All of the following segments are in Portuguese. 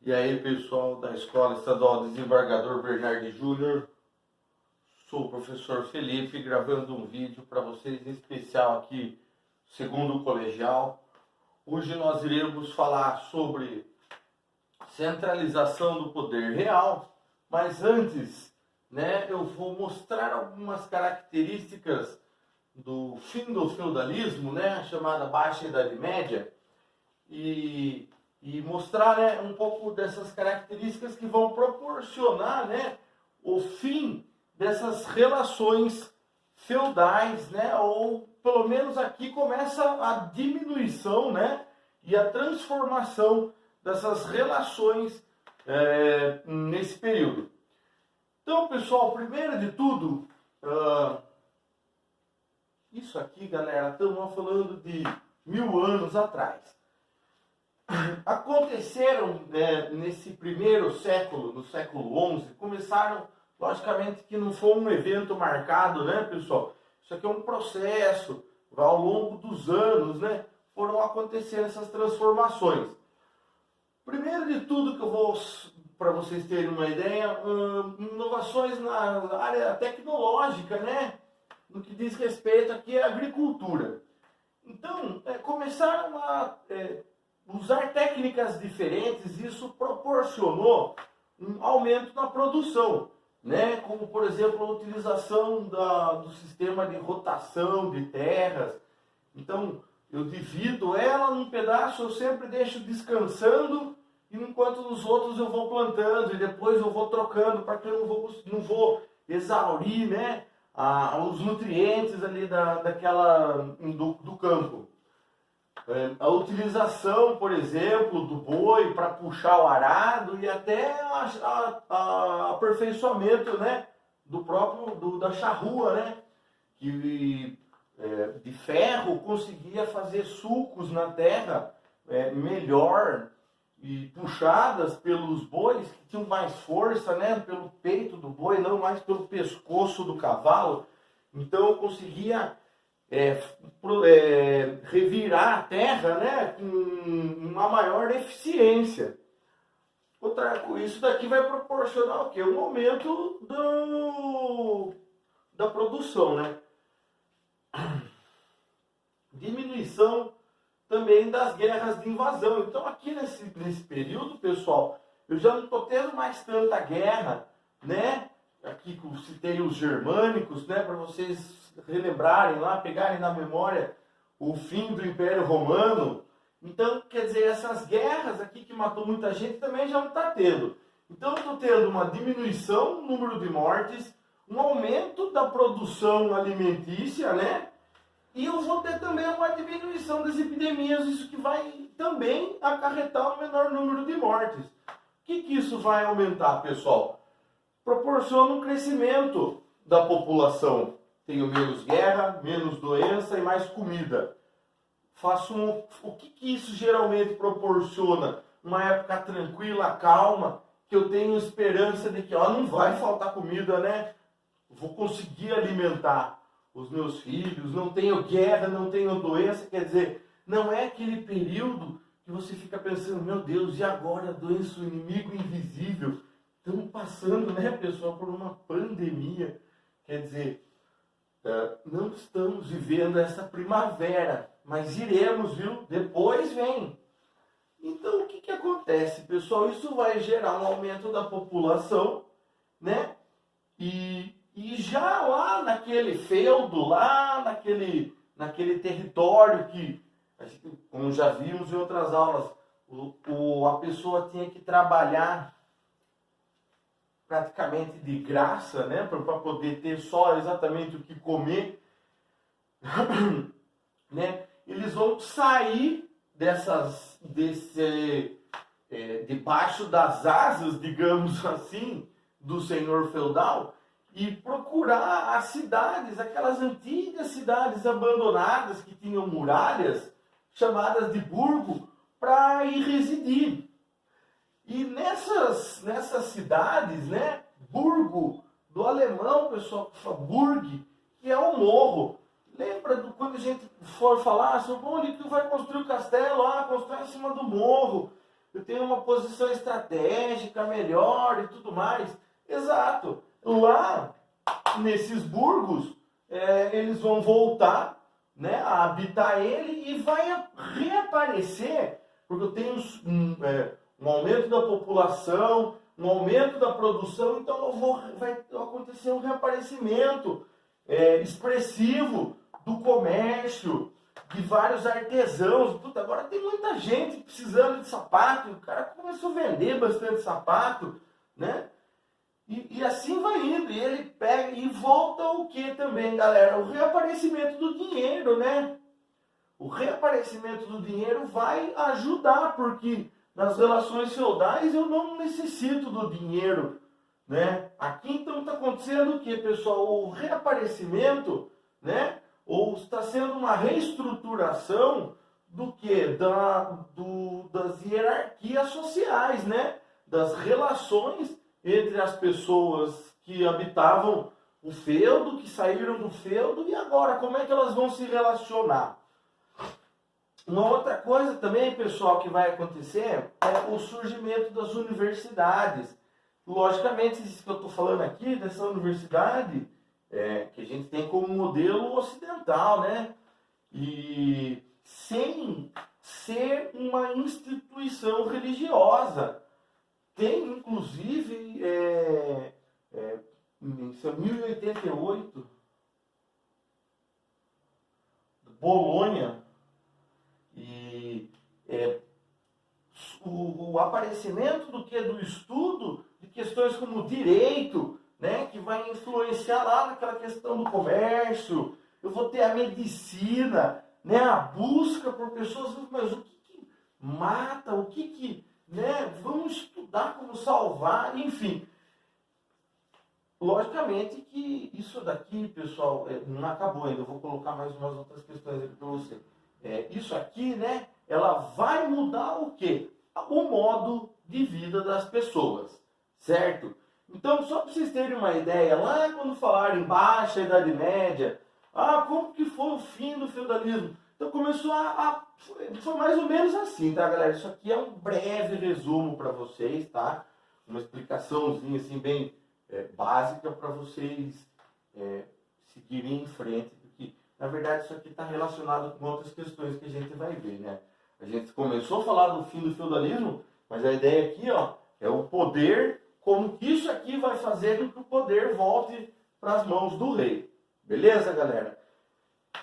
E aí, pessoal da Escola Estadual Desembargador Bernardi Júnior, sou o professor Felipe, gravando um vídeo para vocês em especial aqui, segundo o colegial. Hoje nós iremos falar sobre centralização do poder real, mas antes, eu vou mostrar algumas características do fim do feudalismo, a chamada Baixa Idade Média, e mostrar um pouco dessas características que vão proporcionar o fim dessas relações feudais, ou pelo menos aqui começa a diminuição e a transformação dessas relações nesse período. Então, pessoal, primeiro de tudo, isso aqui, galera, estamos falando de 1000 anos atrás. Aconteceram nesse primeiro século, no século XI, começaram, logicamente que não foi um evento marcado, pessoal? Isso aqui é um processo, ao longo dos anos, foram acontecendo essas transformações. Primeiro de tudo que eu vou, para vocês terem uma ideia, inovações na área tecnológica, no que diz respeito aqui à agricultura. Então, começaram a usar técnicas diferentes, isso proporcionou um aumento na produção, como por exemplo a utilização do sistema de rotação de terras. Então eu divido ela num pedaço, eu sempre deixo descansando, e enquanto os outros eu vou plantando, e depois eu vou trocando, para que eu não vou exaurir os nutrientes ali do campo. A utilização, por exemplo, do boi para puxar o arado, e até aperfeiçoamento da charrua, que de ferro conseguia fazer sulcos na terra melhor, e puxadas pelos bois que tinham mais força, pelo peito do boi, não mais pelo pescoço do cavalo. Então eu conseguia revirar a terra com uma maior eficiência. Isso daqui vai proporcionar o quê? Um aumento da produção, Diminuição também das guerras de invasão. Então aqui nesse período, pessoal, eu já não estou tendo mais tanta guerra, Aqui eu citei os germânicos, para vocês relembrarem lá, pegarem na memória o fim do Império Romano. Então, quer dizer, essas guerras aqui que matou muita gente também já não está tendo. Então, eu estou tendo uma diminuição no número de mortes, um aumento da produção alimentícia, E eu vou ter também uma diminuição das epidemias, isso que vai também acarretar um menor número de mortes. O que isso vai aumentar, pessoal? Proporciona um crescimento da população. Tenho menos guerra, menos doença e mais comida. O que isso geralmente proporciona? Uma época tranquila, calma, que eu tenho esperança de que não vai faltar comida, Vou conseguir alimentar os meus filhos, não tenho guerra, não tenho doença. Quer dizer, não é aquele período que você fica pensando, meu Deus, e agora a doença, o inimigo invisível? Estamos passando, pessoal, por uma pandemia. Quer dizer, não estamos vivendo essa primavera, mas iremos, viu? Depois vem. Então, o que acontece, pessoal? Isso vai gerar um aumento da população, E já lá naquele feudo, lá naquele território que, como já vimos em outras aulas, a pessoa tinha que trabalhar praticamente de graça, para poder ter só exatamente o que comer, Eles vão sair debaixo das asas, digamos assim, do senhor feudal, e procurar as cidades, aquelas antigas cidades abandonadas que tinham muralhas, chamadas de burgo, para ir residir. E nessas cidades, burgo, do alemão, pessoal, burg, que é um morro. Lembra quando a gente for falar sobre onde tu vai construir o castelo? Constrói em cima do morro. eu tenho uma posição estratégica melhor e tudo mais. Exato. Lá, nesses burgos, eles vão voltar, né, a habitar ele e vai reaparecer, porque eu tenho um aumento da população, um aumento da produção, então vai acontecer um reaparecimento expressivo do comércio, de vários artesãos. Puta, agora tem muita gente precisando de sapato, o cara começou a vender bastante sapato, né? E assim vai indo, e ele pega e volta o que também, galera? O reaparecimento do dinheiro, né? O reaparecimento do dinheiro vai ajudar, porque nas relações feudais eu não necessito do dinheiro, né? Aqui então está acontecendo o que, pessoal? O reaparecimento, né? Ou está sendo uma reestruturação do que? Das hierarquias sociais, né? Das relações entre as pessoas que habitavam o feudo, que saíram do feudo, e agora, como é que elas vão se relacionar? Uma outra coisa também, pessoal, que vai acontecer é o surgimento das universidades. Logicamente, isso que eu estou falando aqui, dessa universidade, que a gente tem como modelo ocidental, né? E sem ser uma instituição religiosa. Tem, inclusive, isso é 1088, Bolonha, e o aparecimento do estudo de questões como direito, né, que vai influenciar lá naquela questão do comércio. Eu vou ter a medicina, né, a busca por pessoas, mas o que mata, né, vamos estudar como salvar, enfim. Logicamente que isso daqui, pessoal, não acabou ainda. Eu vou colocar mais umas outras questões aqui para você. Isso aqui, né, ela vai mudar o quê? O modo de vida das pessoas, certo? Então, só para vocês terem uma ideia, lá quando falaram em Baixa Idade Média, como que foi o fim do feudalismo? Então começou foi mais ou menos assim, tá, galera? Isso aqui é um breve resumo para vocês, tá? Uma explicaçãozinha assim bem básica para vocês seguirem em frente, porque na verdade isso aqui está relacionado com outras questões que a gente vai ver, né? A gente começou a falar do fim do feudalismo, mas a ideia aqui, ó, é o poder, como que isso aqui vai fazer com que o poder volte para as mãos do rei. Beleza, galera?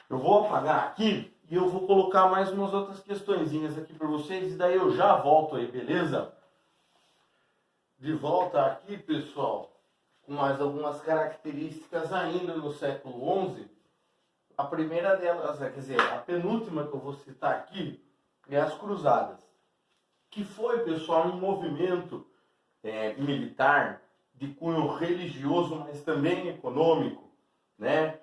Eu vou apagar aqui e eu vou colocar mais umas outras questõezinhas aqui para vocês e daí eu já volto aí, beleza? De volta aqui, pessoal, com mais algumas características ainda no século XI. A primeira delas, quer dizer, a penúltima que eu vou citar aqui é as Cruzadas, que foi, pessoal, um movimento militar de cunho religioso, mas também econômico, né?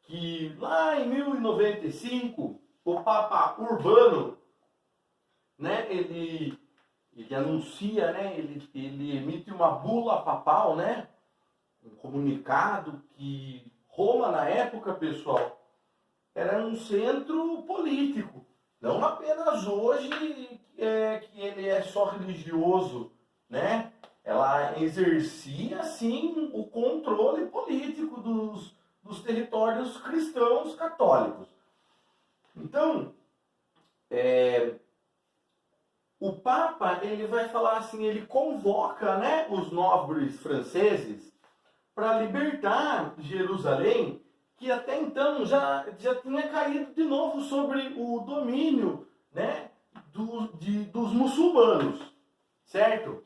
Que lá em 1095, o Papa Urbano, né, ele anuncia, né, ele emite uma bula papal, né, um comunicado que Roma, na época, pessoal, era um centro político. Não apenas hoje que ele é só religioso, né? Ela exercia, sim, o controle político dos territórios cristãos católicos. Então, o Papa, ele vai falar assim, ele convoca, né, os nobres franceses para libertar Jerusalém, que até então já tinha caído de novo sobre o domínio, né, dos muçulmanos, certo?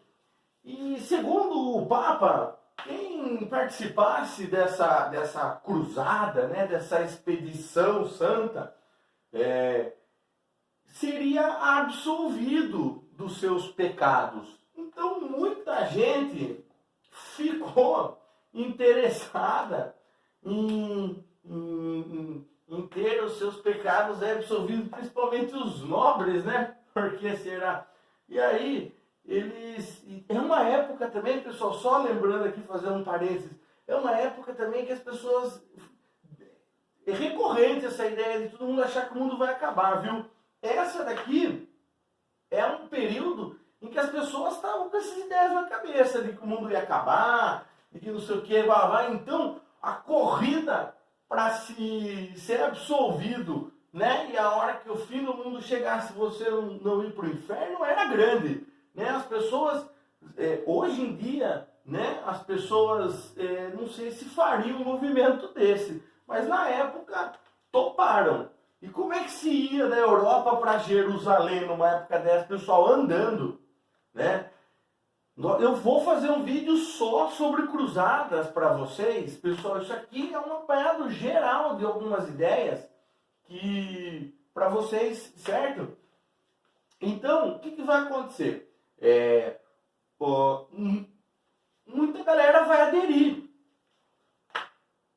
E segundo o Papa, quem participasse dessa cruzada, né, dessa expedição santa, seria absolvido dos seus pecados. Então muita gente ficou interessada em ter os seus pecados absolvidos, principalmente os nobres, né? Por que será? E aí, é uma época também, pessoal, só lembrando aqui, fazendo um parênteses, é uma época também que as pessoas, é recorrente essa ideia de todo mundo achar que o mundo vai acabar, viu? Essa daqui é um período em que as pessoas estavam com essas ideias na cabeça, de que o mundo ia acabar, de que não sei o que, então a corrida para se ser absolvido, né? E a hora que o fim do mundo chegasse, você não ir para o inferno, era grande, né? As pessoas, hoje em dia, né? As pessoas, não sei se fariam um movimento desse, mas na época toparam. E como é que se ia da Europa para Jerusalém numa época dessa, pessoal andando, né? Eu vou fazer um vídeo só sobre cruzadas para vocês, pessoal. Isso aqui é um apanhado geral de algumas ideias que para vocês, certo? Então, o que vai acontecer? Muita galera vai aderir,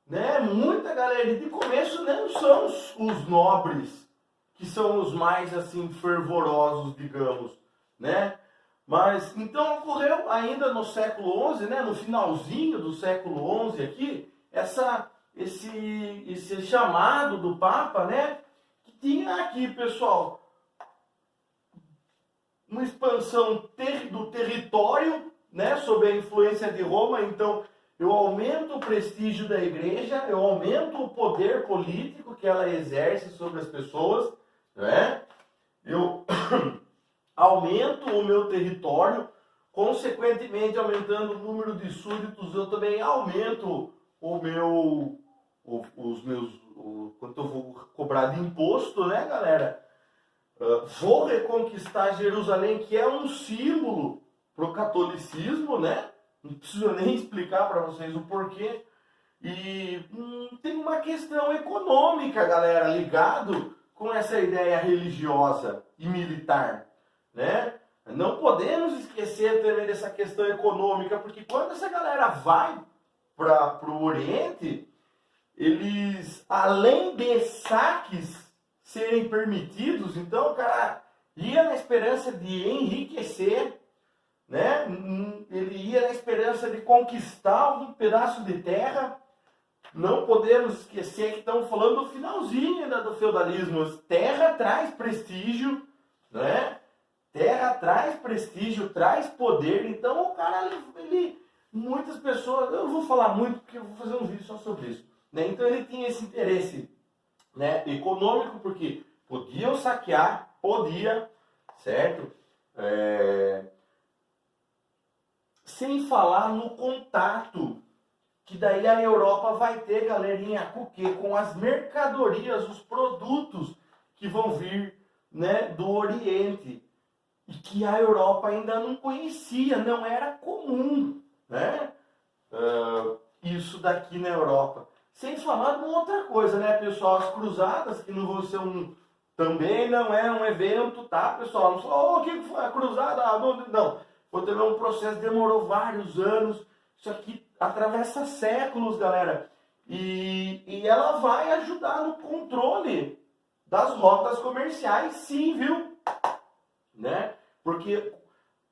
né? Muita galera, de começo não são os nobres que são os mais assim fervorosos, digamos, né? Mas então ocorreu ainda no século XI, né? No finalzinho do século XI aqui, esse chamado do Papa, né? Que tinha aqui, pessoal, uma expansão do território, né? Sob a influência de Roma. Então eu aumento o prestígio da igreja, eu aumento o poder político que ela exerce sobre as pessoas, né? Eu aumento o meu território, consequentemente aumentando o número de súditos, eu também aumento quanto eu vou cobrar de imposto, né, galera? Vou reconquistar Jerusalém, que é um símbolo para o catolicismo, né? Não preciso nem explicar para vocês o porquê. E tem uma questão econômica, galera, ligado com essa ideia religiosa e militar, né? Não podemos esquecer também dessa questão econômica, porque quando essa galera vai para o Oriente, eles, além de saques serem permitidos, então o cara ia na esperança de enriquecer, né? Ele ia na esperança de conquistar um pedaço de terra. Não podemos esquecer que estamos falando do finalzinho ainda do feudalismo. Terra traz prestígio, né? Terra traz prestígio, traz poder. Então o cara, muitas pessoas, eu não vou falar muito porque eu vou fazer um vídeo só sobre isso, né? Então ele tinha esse interesse, né, econômico, porque podiam saquear, certo? Sem falar no contato que daí a Europa vai ter, galerinha, com as mercadorias, os produtos que vão vir, né, do Oriente, e que a Europa ainda não conhecia, não era comum, né? Isso daqui na Europa. Sem falar de uma outra coisa, né, pessoal? As cruzadas, que não vão ser também não é um evento, tá, pessoal? Não só, o que foi a cruzada? Não. Foi também um processo, demorou vários anos. Isso aqui atravessa séculos, galera. E ela vai ajudar no controle das rotas comerciais, sim, viu? Né? Porque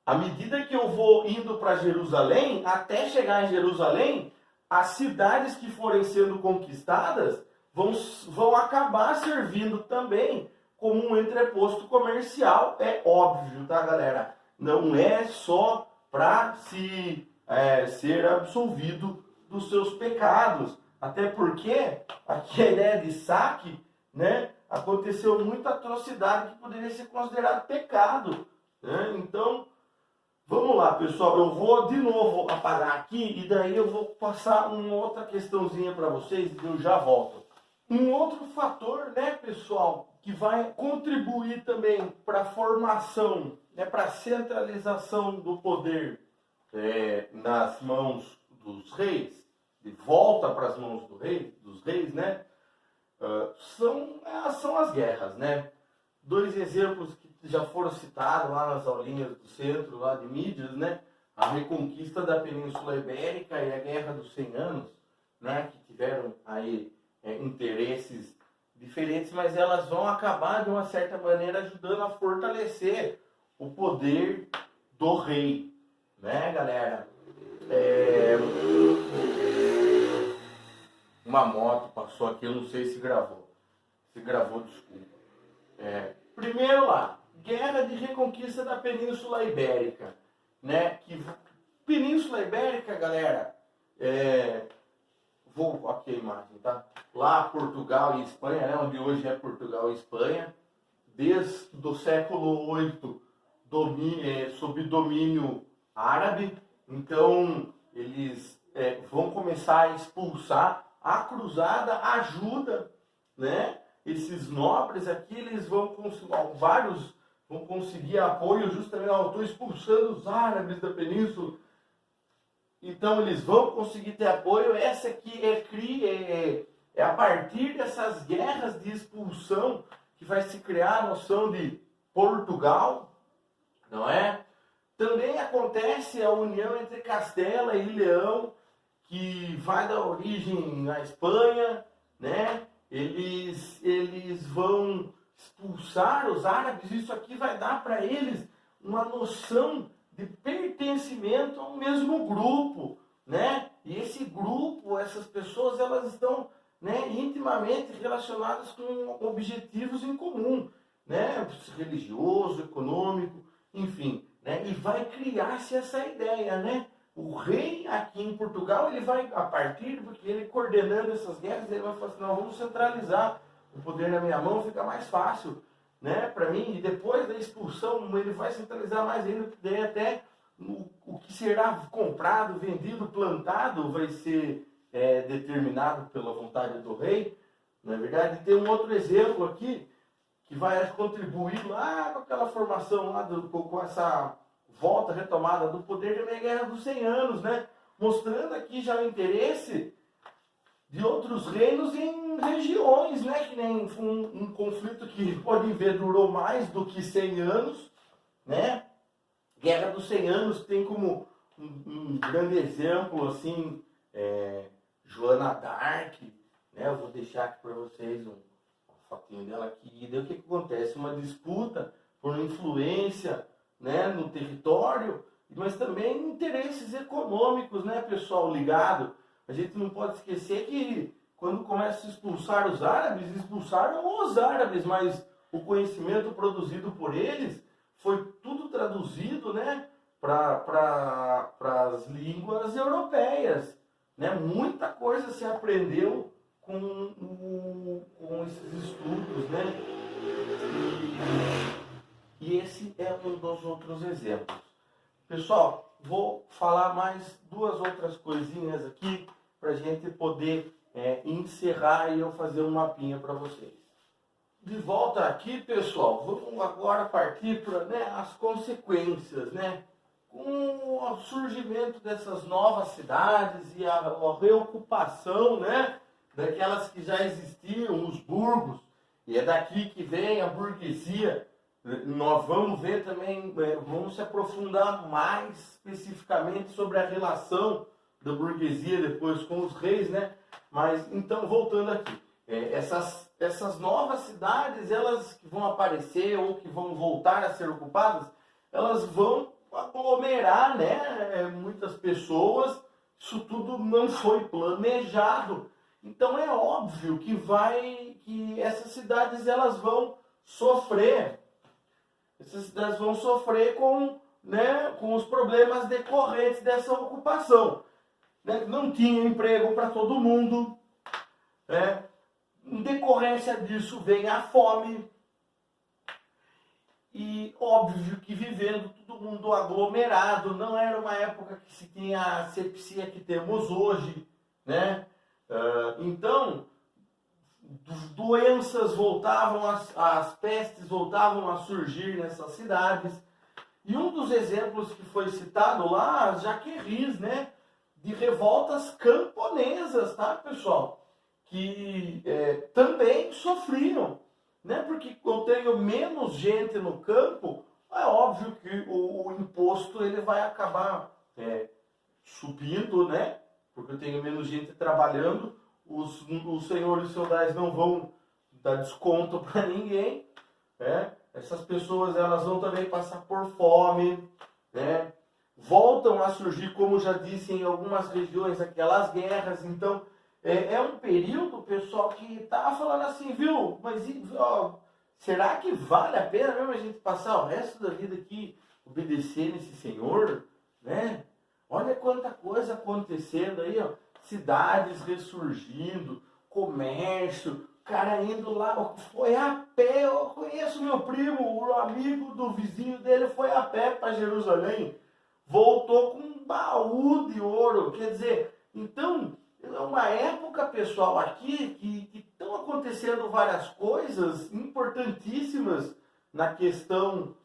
à medida que eu vou indo para Jerusalém, até chegar em Jerusalém, as cidades que forem sendo conquistadas vão acabar servindo também como um entreposto comercial, é óbvio, tá, galera? Não é só para ser absolvido dos seus pecados. Até porque aqui a ideia de saque, né, aconteceu muita atrocidade que poderia ser considerado pecado, né? Então, vamos lá, pessoal. Eu vou de novo apagar aqui e daí eu vou passar uma outra questãozinha para vocês e eu já volto. Um outro fator, né, pessoal, que vai contribuir também para a formação, né, para a centralização do poder nas mãos dos reis, de volta para as mãos dos reis, né, são as guerras, né? Dois exemplos que já foram citados lá nas aulinhas do centro, lá de mídias, né? A reconquista da Península Ibérica e a Guerra dos 100 Anos, né? Que tiveram aí interesses diferentes, mas elas vão acabar, de uma certa maneira, ajudando a fortalecer o poder do rei, né, galera? Uma moto passou aqui, eu não sei se gravou. Se gravou, desculpa. Primeiro lá, Guerra de Reconquista da Península Ibérica, né? Península Ibérica, galera, vou aqui a imagem, tá? Lá Portugal e Espanha, né? Onde hoje é Portugal e Espanha, desde o século VIII, sob domínio árabe. Então eles vão começar a expulsar. A cruzada ajuda, né? Esses nobres aqui, eles vários vão conseguir apoio justamente, estou expulsando os árabes da península. Então eles vão conseguir ter apoio. Essa aqui é a partir dessas guerras de expulsão que vai se criar a noção de Portugal, não é? Também acontece a união entre Castela e Leão, que vai dar origem à Espanha, né? Eles vão expulsar os árabes. Isso aqui vai dar para eles uma noção de pertencimento a um mesmo grupo, né? E esse grupo, essas pessoas, elas estão, né, intimamente relacionadas com objetivos em comum, né? Religioso, econômico, enfim, né? E vai criar-se essa ideia, né? O rei aqui em Portugal, ele vai, a partir, porque ele coordenando essas guerras, ele vai falar assim, não, vamos centralizar o poder na minha mão, fica mais fácil, né, para mim. E depois da expulsão, ele vai centralizar mais ainda, porque daí até o que será comprado, vendido, plantado, vai ser determinado pela vontade do rei. Na verdade, tem um outro exemplo aqui, que vai contribuir lá com aquela formação, lá com essa volta, retomada do poder da Guerra dos 100 Anos, né? Mostrando aqui já o interesse de outros reinos em regiões, né? Que nem um conflito que, podem ver, durou mais do que 100 anos, né? Guerra dos 100 Anos tem como um grande exemplo, assim, Joana d'Arc, né? Eu vou deixar aqui para vocês uma fotinho dela aqui. E daí o que acontece? Uma disputa por influência, né, no território, mas também interesses econômicos, né, pessoal, ligado. A gente não pode esquecer que quando começa a expulsar os árabes, expulsaram os árabes, mas o conhecimento produzido por eles foi tudo traduzido, né, para as línguas europeias, né? Muita coisa se aprendeu com esses estudos, né? E esse é um dos outros exemplos. Pessoal, vou falar mais duas outras coisinhas aqui para a gente poder encerrar e eu fazer um mapinha para vocês. De volta aqui, pessoal, vamos agora partir para, né, as consequências, né? Com o surgimento dessas novas cidades e a reocupação, né, daquelas que já existiam, os burgos, e é daqui que vem a burguesia. Nós vamos ver também, vamos se aprofundar mais especificamente sobre a relação da burguesia depois com os reis, né? Mas, então, voltando aqui, essas novas cidades, elas que vão aparecer ou que vão voltar a ser ocupadas, elas vão aglomerar, né? Muitas pessoas. Isso tudo não foi planejado. Então, é óbvio que essas cidades, elas vão sofrer. Essas cidades vão sofrer com os problemas decorrentes dessa ocupação. Né? Não tinha emprego para todo mundo. Né? Em decorrência disso vem a fome. E óbvio que vivendo todo mundo aglomerado, não era uma época que se tinha a asepsia que temos hoje. Né? Então, doenças voltavam, as pestes voltavam a surgir nessas cidades. E um dos exemplos que foi citado lá, as Jaqueries, né, de revoltas camponesas, tá, pessoal? Que também sofriam, né? Porque eu tenho menos gente no campo, é óbvio que o imposto ele vai acabar subindo, né? Porque eu tenho menos gente trabalhando. Os senhores feudais não vão dar desconto para ninguém, né? Essas pessoas, elas vão também passar por fome, né? Voltam a surgir, como já disse, em algumas regiões, aquelas guerras. Então, é um período, pessoal, que tá falando assim, viu? Mas Será que vale a pena mesmo a gente passar o resto da vida aqui obedecendo esse Senhor, né? Olha quanta coisa acontecendo aí, ó. Cidades ressurgindo, comércio, o cara indo lá, foi a pé. Eu conheço meu primo, o amigo do vizinho dele foi a pé para Jerusalém, voltou com um baú de ouro. Quer dizer, então, é uma época, pessoal, aqui que estão acontecendo várias coisas importantíssimas na questão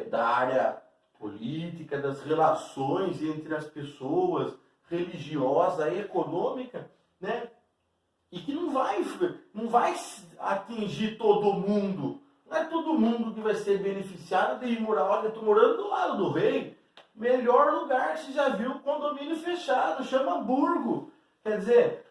da área política, das relações entre as pessoas, religiosa e econômica, né? E que não vai atingir todo mundo. Não é todo mundo que vai ser beneficiado de ir morar. Olha, eu estou morando do lado do rei. Melhor lugar que você já viu, condomínio fechado, chama Burgo. Quer dizer,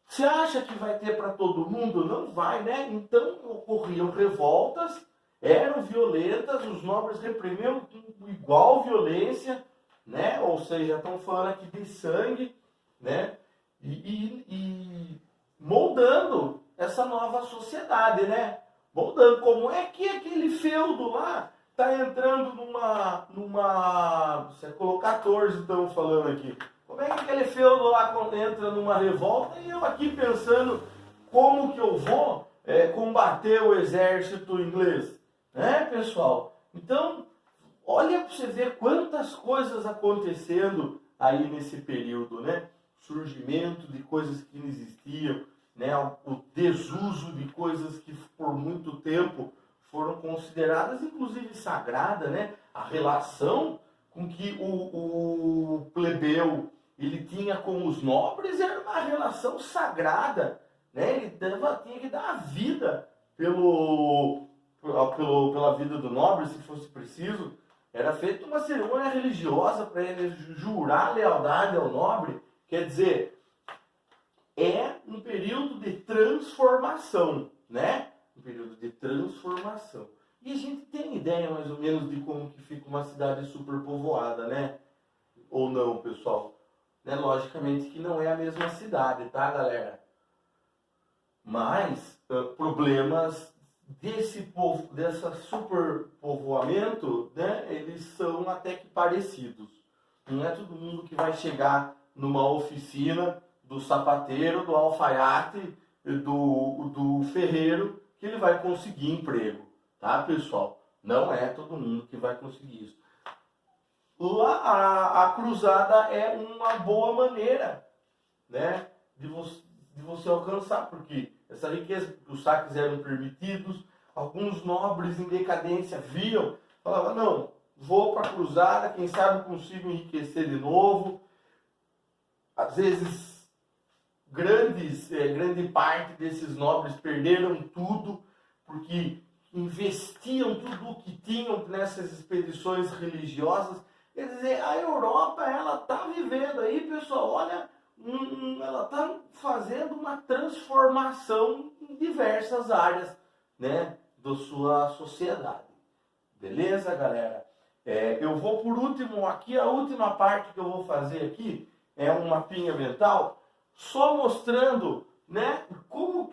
você acha que vai ter para todo mundo? Não vai, né? Então ocorriam revoltas, eram violentas, os nobres reprimiam com igual violência, né? Ou seja, estão falando aqui de sangue, né? E moldando essa nova sociedade, né? Moldando. Como é que aquele feudo lá está entrando numa século XIV, estamos falando aqui. Como é que aquele feudo lá entra numa revolta e eu aqui pensando como que eu vou combater o exército inglês? Né, pessoal? Então, olha para você ver quantas coisas acontecendo aí nesse período, né? Surgimento de coisas que não existiam, né? O desuso de coisas que por muito tempo foram consideradas, inclusive, sagradas, né? A relação com que o plebeu ele tinha com os nobres era uma relação sagrada, né? Ele tinha que dar a vida pela vida do nobre, se fosse preciso. Era feita uma cerimônia religiosa para ele jurar lealdade ao nobre. Quer dizer, é um período de transformação, né? Um período de transformação. E a gente tem ideia mais ou menos de como que fica uma cidade superpovoada, né? Ou não, pessoal? Né? Logicamente que não é a mesma cidade, tá, galera? Mas problemas dessa superpovoamento, né? Eles são até que parecidos. Não é todo mundo que vai chegar numa oficina do sapateiro, do alfaiate, do ferreiro, que ele vai conseguir emprego, tá, pessoal? Não é todo mundo que vai conseguir isso. Lá a cruzada é uma boa maneira, né, de você alcançar, porque essa riqueza, os saques eram permitidos, alguns nobres em decadência viam, falavam, não, vou para a cruzada, quem sabe consigo enriquecer de novo. Às vezes, grande parte desses nobres perderam tudo, porque investiam tudo o que tinham nessas expedições religiosas. Quer dizer, a Europa, ela está vivendo aí, pessoal, olha, ela está fazendo uma transformação em diversas áreas, né, da sua sociedade. Beleza, galera? Eu vou por último aqui, a última parte que eu vou fazer aqui é um mapinha mental, só mostrando, né, como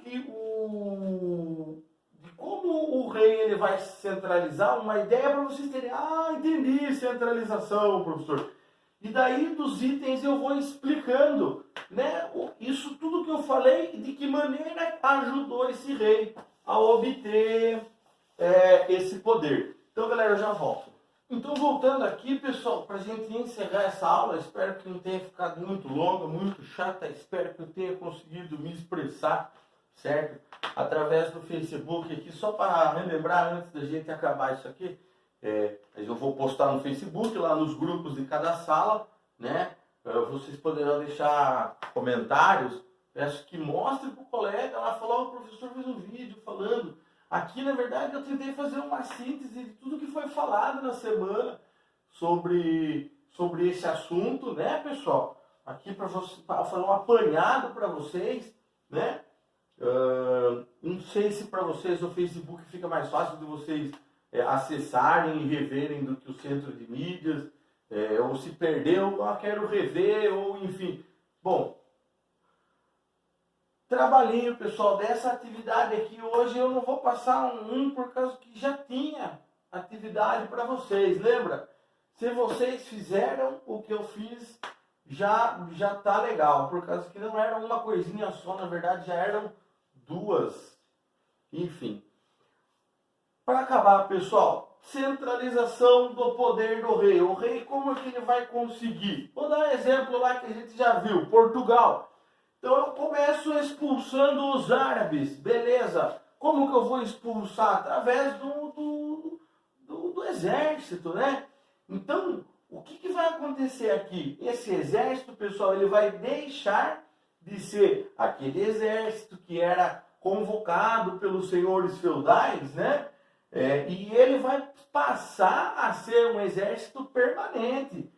o rei ele vai centralizar, uma ideia para vocês terem, entendi, centralização, professor. E daí dos itens eu vou explicando, né, isso tudo que eu falei, de que maneira ajudou esse rei a obter esse poder. Então, galera, eu já volto. Então, voltando aqui, pessoal, para a gente encerrar essa aula, espero que não tenha ficado muito longa, muito chata, espero que eu tenha conseguido me expressar, certo? Através do Facebook aqui, só para relembrar antes da gente acabar isso aqui, eu vou postar no Facebook, lá nos grupos de cada sala, né? Vocês poderão deixar comentários, peço que mostre para o colega lá, falar, o professor fez um vídeo falando. Aqui, na verdade, eu tentei fazer uma síntese de tudo que foi falado na semana sobre esse assunto, né, pessoal? Aqui para fazer um apanhado para vocês, né? Não sei se para vocês o Facebook fica mais fácil de vocês acessarem e reverem do que o centro de mídias, ou se perdeu, quero rever, ou enfim. Bom, trabalhinho, pessoal, dessa atividade aqui. Hoje eu não vou passar um por causa que já tinha atividade para vocês, lembra? Se vocês fizeram o que eu fiz, já tá legal, por causa que não era uma coisinha só, na verdade já eram duas. Enfim. Para acabar, pessoal, centralização do poder do rei. O rei, como é que ele vai conseguir? Vou dar um exemplo lá que a gente já viu, Portugal. Então eu começo expulsando os árabes, beleza. Como que eu vou expulsar? Através do exército, né? Então, o que vai acontecer aqui? Esse exército, pessoal, ele vai deixar de ser aquele exército que era convocado pelos senhores feudais, né? E ele vai passar a ser um exército permanente.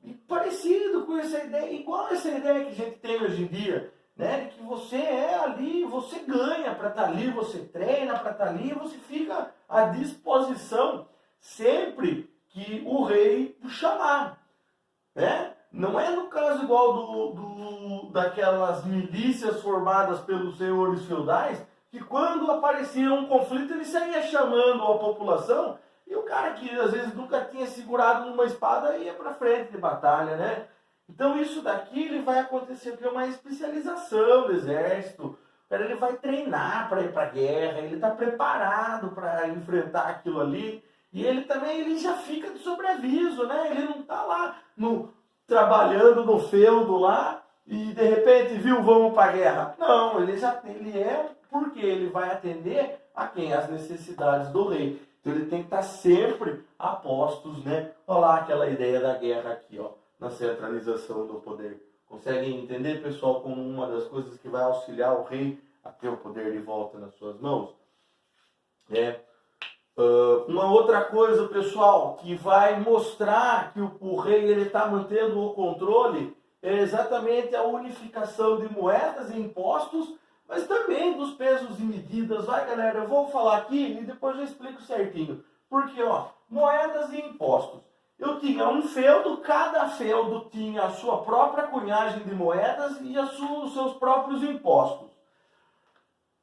E parecido com essa ideia, igual essa ideia que a gente tem hoje em dia, né? De que você é ali, você ganha para estar ali, você treina para estar ali, você fica à disposição sempre que o rei o chamar, né? Não é no caso igual daquelas milícias formadas pelos senhores feudais, que quando aparecia um conflito ele saía chamando a população, e o cara que às vezes nunca tinha segurado numa espada ia para frente de batalha, né? Então isso daqui ele vai acontecer, porque é uma especialização do exército. O cara ele vai treinar para ir para a guerra, ele está preparado para enfrentar aquilo ali, e ele também ele já fica de sobreaviso, né? Ele não está lá trabalhando no feudo lá e de repente viu, vamos para a guerra. Não, ele é porque ele vai atender a quem? As necessidades do rei. Então ele tem que estar sempre a postos, né? Olha lá aquela ideia da guerra aqui, ó, na centralização do poder. Conseguem entender, pessoal, como uma das coisas que vai auxiliar o rei a ter o poder de volta nas suas mãos? Uma outra coisa, pessoal, que vai mostrar que o rei está mantendo o controle é exatamente a unificação de moedas e impostos, mas também dos pesos e medidas. Vai, galera, eu vou falar aqui e depois eu explico certinho. Porque, ó, moedas e impostos. Eu tinha um feudo, cada feudo tinha a sua própria cunhagem de moedas e os seus próprios impostos.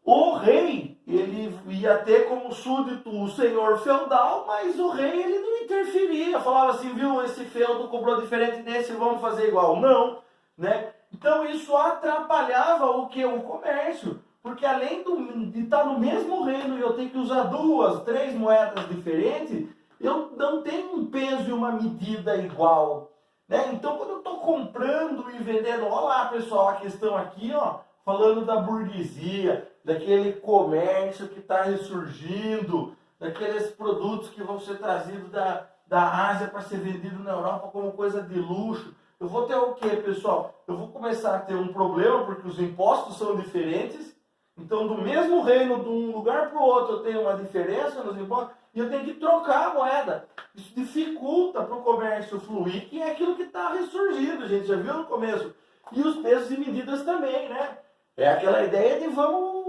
O rei, ele ia ter como súdito o senhor feudal, mas o rei ele não interferia. Falava assim, viu, esse feudo cobrou diferente desse, vamos fazer igual. Não, né? Então isso atrapalhava o que? O comércio. Porque além de estar no mesmo reino e eu ter que usar 2, 3 moedas diferentes, eu não tenho um peso e uma medida igual, né? Então quando eu estou comprando e vendendo, olha lá, pessoal, a questão aqui, ó, falando da burguesia, daquele comércio que está ressurgindo, daqueles produtos que vão ser trazidos da Ásia para ser vendido na Europa como coisa de luxo. Eu vou ter o quê, pessoal? Eu vou começar a ter um problema porque os impostos são diferentes. Então, do mesmo reino, de um lugar para o outro, eu tenho uma diferença nos impostos e eu tenho que trocar a moeda. Isso dificulta para o comércio fluir, que é aquilo que está ressurgindo, a gente já viu no começo. E os pesos e medidas também, né? É aquela ideia de vamos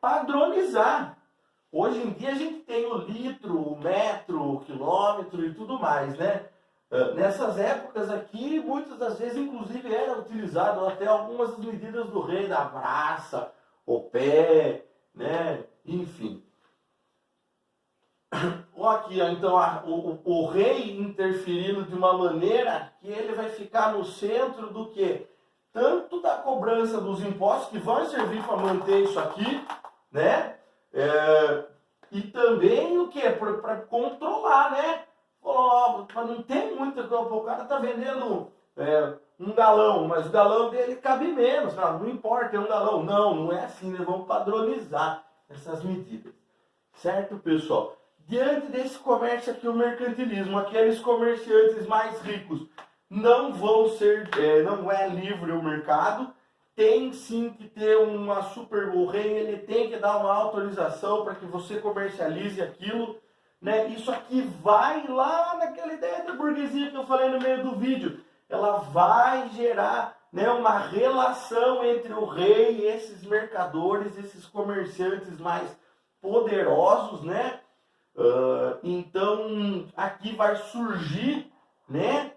padronizar. Hoje em dia a gente tem o litro, o metro, o quilômetro e tudo mais, né? Nessas épocas aqui, muitas das vezes, inclusive, era utilizado até algumas das medidas do rei, da braça, o pé, né? Enfim. Aqui, então, o rei interferindo de uma maneira que ele vai ficar no centro do quê? Tanto da cobrança dos impostos, que vão servir para manter isso aqui, né? E também o quê? Para controlar, né? Não tem muita coisa. O cara está vendendo um galão, mas o galão dele cabe menos. Não importa, é um galão. Não é assim, né? Vamos padronizar essas medidas. Certo, pessoal? Diante desse comércio aqui, o mercantilismo, aqueles comerciantes mais ricos não vão ser, não é livre o mercado, tem sim que ter o rei ele tem que dar uma autorização para que você comercialize aquilo, né? Isso aqui vai lá naquela ideia da burguesia que eu falei no meio do vídeo, ela vai gerar, né, uma relação entre o rei e esses mercadores, esses comerciantes mais poderosos, né? Então aqui vai surgir, né,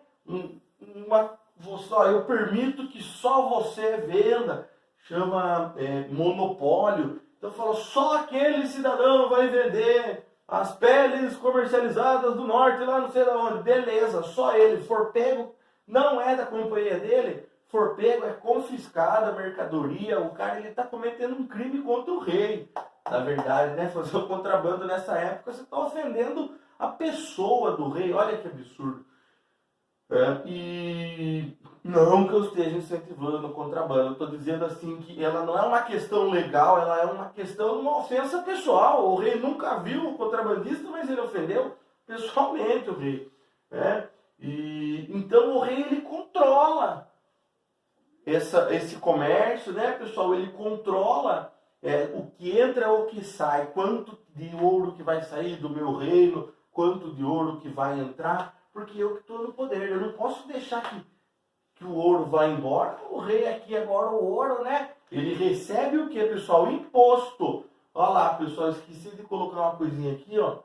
eu permito que só você venda. chama monopólio. Então fala, só aquele cidadão vai vender as peles comercializadas do norte lá não sei de onde. Beleza, só ele. For pego, não é da companhia dele, for pego é confiscada a mercadoria, o cara ele está cometendo um crime contra o rei. Na verdade, né, fazer o contrabando nessa época, você está ofendendo a pessoa do rei. Olha que absurdo. E não que eu esteja incentivando o contrabando, eu estou dizendo assim que ela não é uma questão legal, ela é uma questão de uma ofensa pessoal. O rei nunca viu o contrabandista, mas ele ofendeu pessoalmente o rei. Né? E então o rei ele controla esse comércio, né, pessoal? Ele controla o que entra ou o que sai, quanto de ouro que vai sair do meu reino, quanto de ouro que vai entrar, porque eu que estou no poder. Eu não posso deixar que o ouro vá embora. O rei aqui agora, o ouro, né? Ele recebe o que, pessoal? Imposto. Olha lá, pessoal, esqueci de colocar uma coisinha aqui, ó.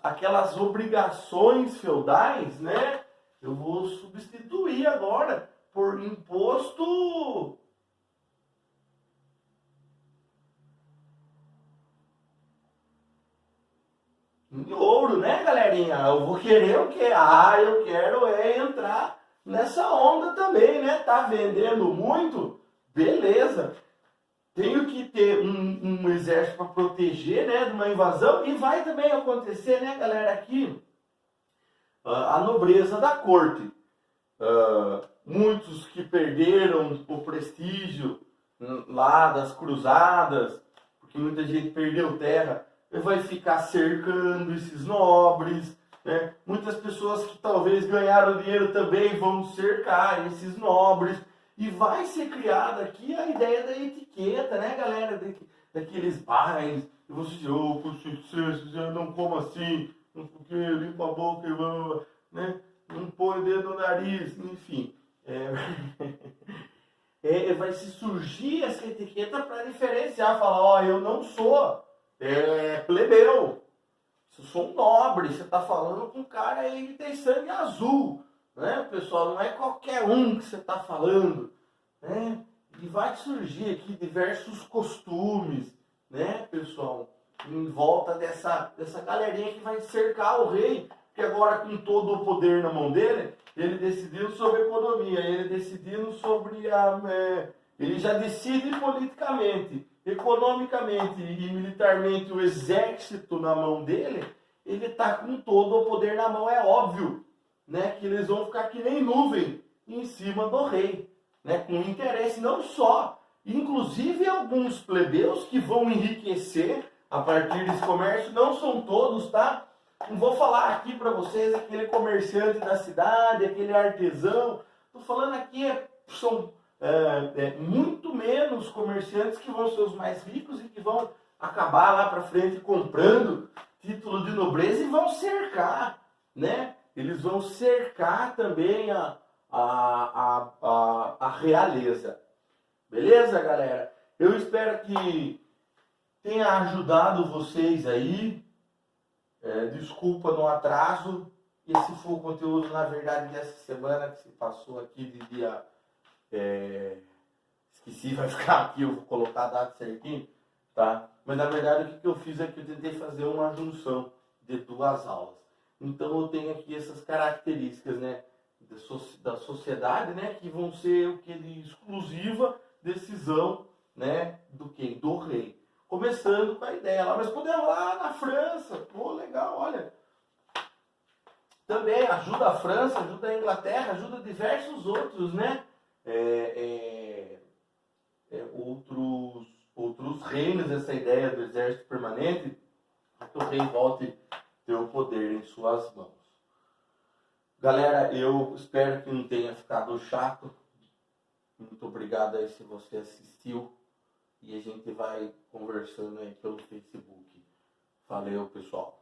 Aquelas obrigações feudais, né? Eu vou substituir agora por imposto em ouro, né, galerinha? Eu vou querer o quê? Eu quero entrar nessa onda também, né? Tá vendendo muito? Beleza. Tenho que ter um exército para proteger, né, de uma invasão. E vai também acontecer, né, galera, aqui, a nobreza da corte. Muitos que perderam o prestígio lá das cruzadas, porque muita gente perdeu terra, vai ficar cercando esses nobres, né? Muitas pessoas que talvez ganharam dinheiro também vão cercar esses nobres, e vai ser criada aqui a ideia da etiqueta, né, galera? Daqueles bailes, e você diz, você não coma assim, não sei o que, limpa a boca, né? Não põe o dedo no nariz, enfim. Vai se surgir essa etiqueta para diferenciar, falar, eu não sou plebeu, eu sou um nobre, você está falando com um cara aí que tem sangue azul, né, pessoal? Não é qualquer um que você está falando, né? E vai surgir aqui diversos costumes, né, pessoal, em volta dessa galerinha que vai cercar o rei, que agora com todo o poder na mão dele, ele decidiu sobre a economia, ele decidiu sobre ele já decide politicamente, economicamente e militarmente o exército na mão dele, ele está com todo o poder na mão. É óbvio, né, que eles vão ficar que nem nuvem em cima do rei, né, com interesse não só, inclusive alguns plebeus que vão enriquecer a partir desse comércio, não são todos, tá? Não vou falar aqui para vocês aquele comerciante da cidade, aquele artesão. Estou falando aqui, são muito menos comerciantes que vão ser os mais ricos e que vão acabar lá para frente comprando título de nobreza e vão cercar, né? Eles vão cercar também a realeza. Beleza, galera? Eu espero que tenha ajudado vocês aí. Desculpa no atraso. Esse foi o conteúdo, na verdade, dessa semana que se passou aqui de dia... esqueci, vai ficar aqui, eu vou colocar a data certinho, tá? Mas, na verdade, o que eu fiz é que eu tentei fazer uma junção de duas aulas. Então, eu tenho aqui essas características, né, da sociedade, né, que vão ser o que de exclusiva decisão, né, do quem? Do rei. Começando com a ideia lá, mas podemos lá na França, pô, legal, olha. Também ajuda a França, ajuda a Inglaterra, ajuda diversos outros, né? Outros reinos, essa ideia do exército permanente, para que o rei volte a ter o poder em suas mãos. Galera, eu espero que não tenha ficado chato. Muito obrigado aí se você assistiu. E a gente vai conversando aí pelo Facebook. Valeu, pessoal.